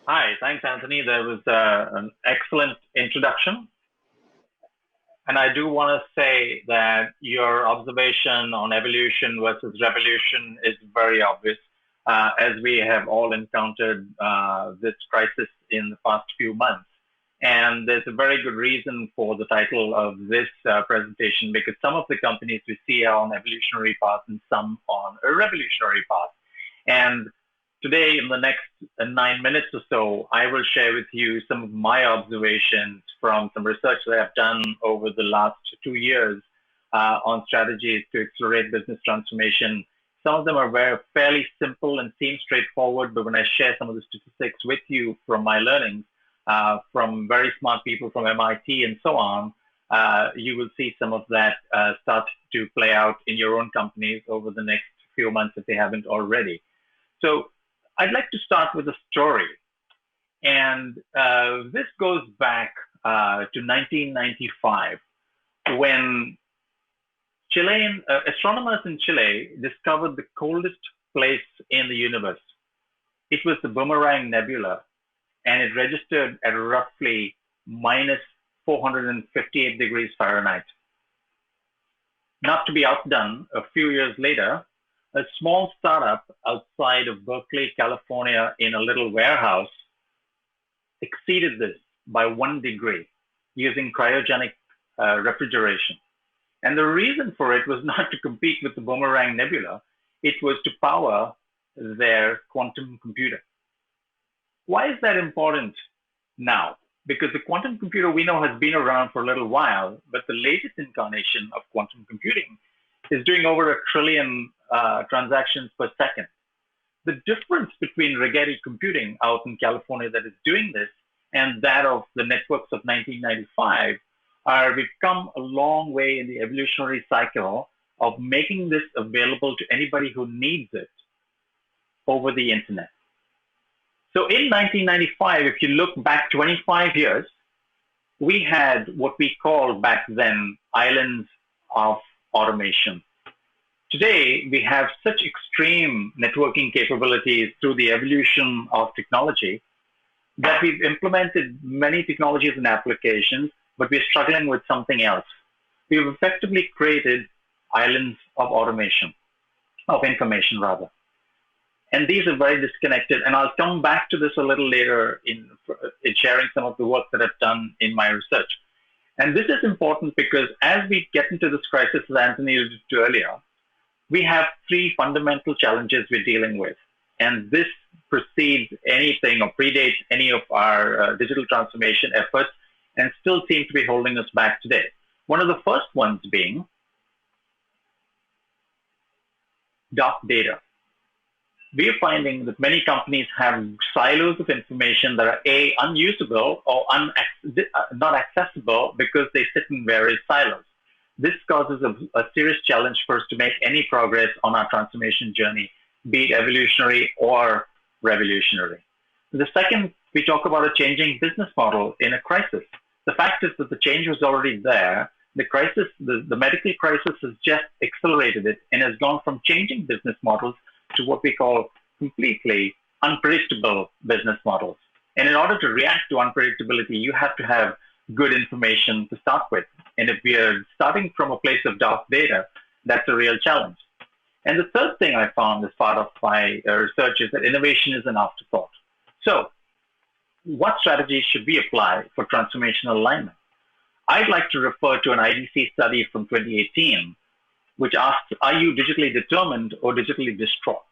Hi, thanks, Anthony. That was an excellent introduction. And I do want to say that your observation on evolution versus revolution is very obvious, as we have all encountered this crisis in the past few months. And there's a very good reason for the title of this presentation, because some of the companies we see are on evolutionary path and some on a revolutionary path. And today, in the next 9 minutes or so, I will share with you some of my observations from some research that I've done over the last 2 years on strategies to accelerate business transformation. Some of them are fairly simple and seem straightforward, but when I share some of the statistics with you from my learnings, from very smart people from MIT and so on, you will see some of that start to play out in your own companies over the next few months if they haven't already. So I'd like to start with a story. And this goes back to 1995 when Chilean astronomers in Chile discovered the coldest place in the universe. It was the Boomerang Nebula, and it registered at roughly minus 458 degrees Fahrenheit. Not to be outdone, a few years later, a small startup outside of Berkeley, California, in a little warehouse exceeded this by 1 degree using cryogenic refrigeration. And the reason for it was not to compete with the Boomerang Nebula, it was to power their quantum computer. Why is that important now? Because the quantum computer we know has been around for a little while, but the latest incarnation of quantum computing is doing over 1 trillion transactions per second. The difference between Rigetti computing out in California that is doing this and that of the networks of 1995 are we've come a long way in the evolutionary cycle of making this available to anybody who needs it over the internet. So in 1995, if you look back 25 years, we had what we called back then islands of automation. Today, we have such extreme networking capabilities through the evolution of technology that we've implemented many technologies and applications, but we're struggling with something else. We've effectively created islands of automation, of information rather. And these are very disconnected. And I'll come back to this a little later in sharing some of the work that I've done in my research. And this is important because as we get into this crisis, as Anthony alluded to earlier, we have 3 fundamental challenges we're dealing with. And this precedes anything or predates any of our digital transformation efforts and still seem to be holding us back today. One of the first ones being dark data. We're finding that many companies have silos of information that are A, unusable or not accessible because they sit in various silos. This causes a serious challenge for us to make any progress on our transformation journey, be it evolutionary or revolutionary. The second, we talk about a changing business model in a crisis. The fact is that the change was already there. The crisis, the medical crisis has just accelerated it and has gone from changing business models to what we call completely unpredictable business models. And in order to react to unpredictability, you have to have good information to start with. And if we are starting from a place of dark data, that's a real challenge. And the third thing I found as part of my research is that innovation is an afterthought. So what strategies should we apply for transformational alignment? I'd like to refer to an IDC study from 2018, which asks, are you digitally determined or digitally distraught?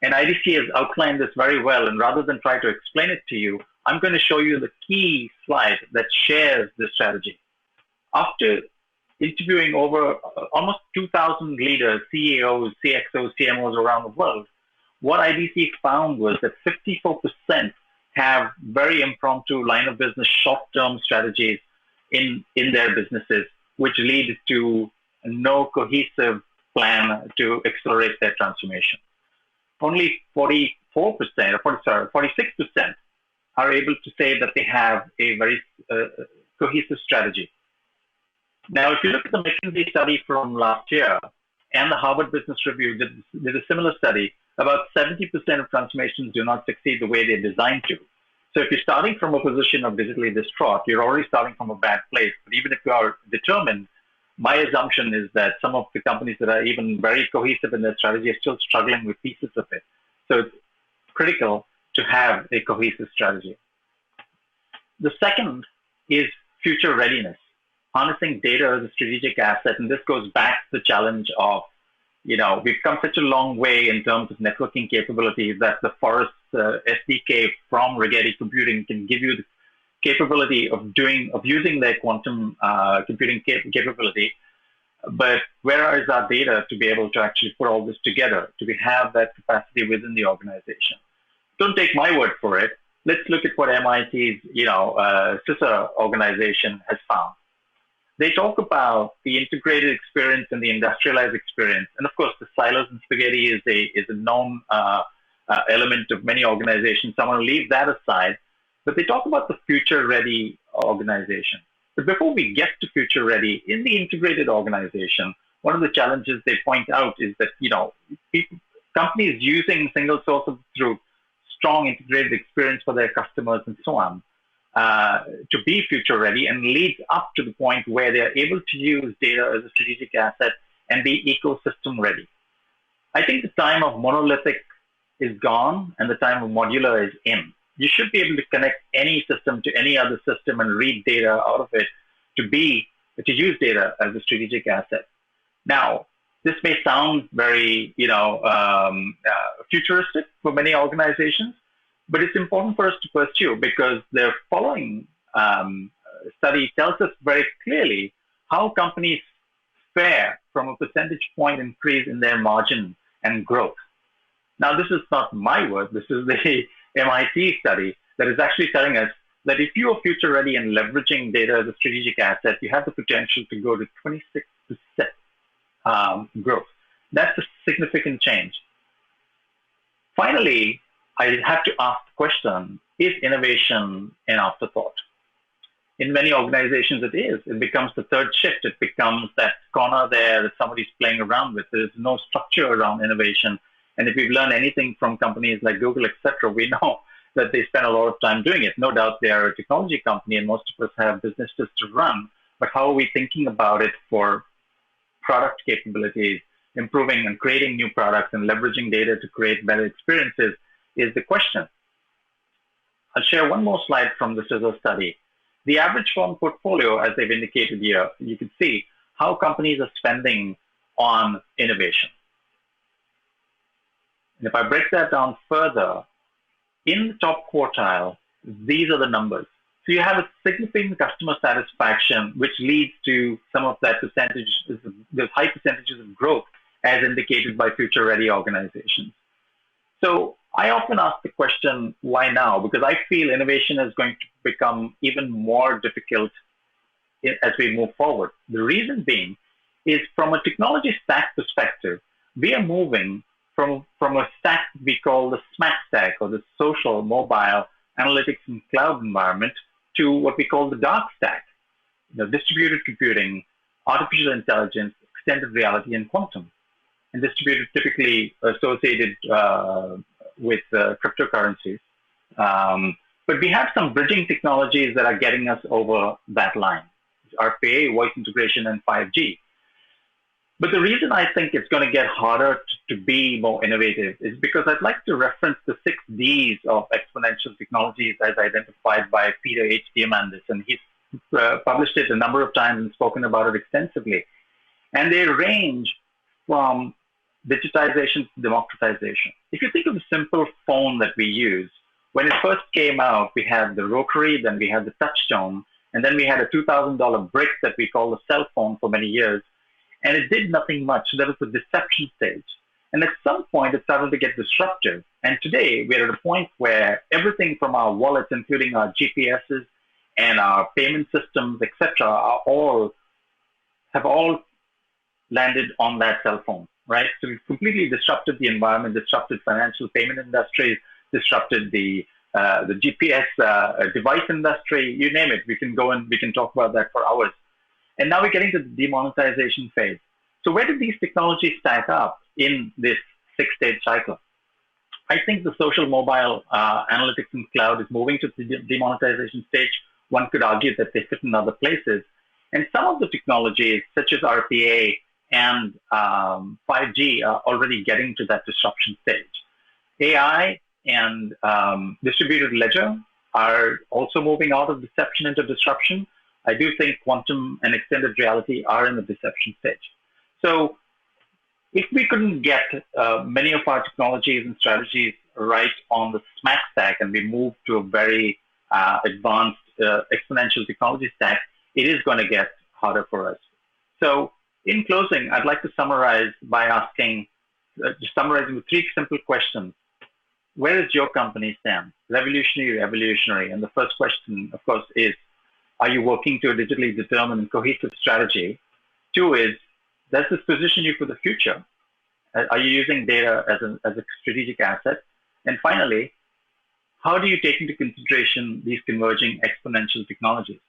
And IDC has outlined this very well. And rather than try to explain it to you, I'm going to show you the key slide that shares this strategy. After interviewing over almost 2,000 leaders, CEOs, CXOs, CMOs around the world, what IDC found was that 54% have very impromptu line of business short-term strategies in their businesses, which lead to no cohesive plan to accelerate their transformation. Only 46% are able to say that they have a very cohesive strategy. Now, if you look at the McKinsey study from last year and the Harvard Business Review did a similar study, about 70% of transformations do not succeed the way they're designed to. So if you're starting from a position of digitally distraught, you're already starting from a bad place. But even if you are determined, my assumption is that some of the companies that are even very cohesive in their strategy are still struggling with pieces of it. So it's critical to have a cohesive strategy. The second is future readiness, harnessing data as a strategic asset. And this goes back to the challenge of, we've come such a long way in terms of networking capabilities that the Forest SDK from Rigetti Computing can give you the capability of using their quantum computing capability. But where is our data to be able to actually put all this together? Do we have that capacity within the organization? Don't take my word for it. Let's look at what MIT's, sister organization has found. They talk about the integrated experience and the industrialized experience. And of course, the silos and spaghetti is a known element of many organizations. So I'm going to leave that aside. But they talk about the future-ready organization. But before we get to future-ready, in the integrated organization, one of the challenges they point out is that, companies using single source of truth, strong integrated experience for their customers and so on, to be future ready, and leads up to the point where they're able to use data as a strategic asset and be ecosystem ready. I think the time of monolithic is gone and the time of modular is in. You should be able to connect any system to any other system and read data out of it to use data as a strategic asset. Now, this may sound very, futuristic for many organizations, but it's important for us to pursue because the following study tells us very clearly how companies fare from a percentage point increase in their margin and growth. Now, this is not my word. This is the MIT study that is actually telling us that if you are future ready and leveraging data as a strategic asset, you have the potential to go to 26% growth. That's a significant change. Finally, I have to ask the question, is innovation an afterthought? In many organizations, it is. It becomes the third shift. It becomes that corner there that somebody's playing around with. There's no structure around innovation. And if we've learned anything from companies like Google, etc., we know that they spend a lot of time doing it. No doubt they are a technology company and most of us have businesses to run. But how are we thinking about it for product capabilities, improving and creating new products and leveraging data to create better experiences is the question. I'll share one more slide from the CISO study. The average firm portfolio, as they've indicated here, you can see how companies are spending on innovation. And if I break that down further, in the top quartile, these are the numbers. So you have a significant customer satisfaction, which leads to some of that percentage, those high percentages of growth as indicated by future-ready organizations. So I often ask the question, why now? Because I feel innovation is going to become even more difficult as we move forward. The reason being is from a technology stack perspective, we are moving from a stack we call the SMAC stack, or the social, mobile, analytics, and cloud environment, to what we call the Darkstack, distributed computing, artificial intelligence, extended reality, and quantum. And distributed typically associated with cryptocurrencies. But we have some bridging technologies that are getting us over that line, RPA, voice integration, and 5G. But the reason I think it's going to get harder to be more innovative is because I'd like to reference the 6 Ds of exponential technologies as identified by Peter H. Diamandis, and he's published it a number of times and spoken about it extensively. And they range from digitization to democratization. If you think of the simple phone that we use, when it first came out, we had the rotary, then we had the touchtone, and then we had a $2,000 brick that we call the cell phone for many years. And it did nothing much. That was the deception stage. And at some point, it started to get disruptive. And today, we're at a point where everything from our wallets, including our GPSs and our payment systems, etc., have all landed on that cell phone, right? So we've completely disrupted the environment, disrupted financial payment industries, disrupted the GPS device industry, you name it. We can go and we can talk about that for hours. And now we're getting to the demonetization phase. So where do these technologies stack up in this 6-stage cycle? I think the social mobile analytics and cloud is moving to the demonetization stage. One could argue that they fit in other places. And some of the technologies, such as RPA and 5G, are already getting to that disruption stage. AI and distributed ledger are also moving out of deception into disruption. I do think quantum and extended reality are in the deception stage. So if we couldn't get many of our technologies and strategies right on the smack stack and we move to a very advanced exponential technology stack, it is going to get harder for us. So in closing, I'd like to summarize by asking, summarizing with three simple questions. Where does your company stand? Revolutionary, evolutionary? And the first question, of course, is, are you working to a digitally determined and cohesive strategy? Two is, does this position you for the future? Are you using data as a strategic asset? And finally, how do you take into consideration these converging exponential technologies?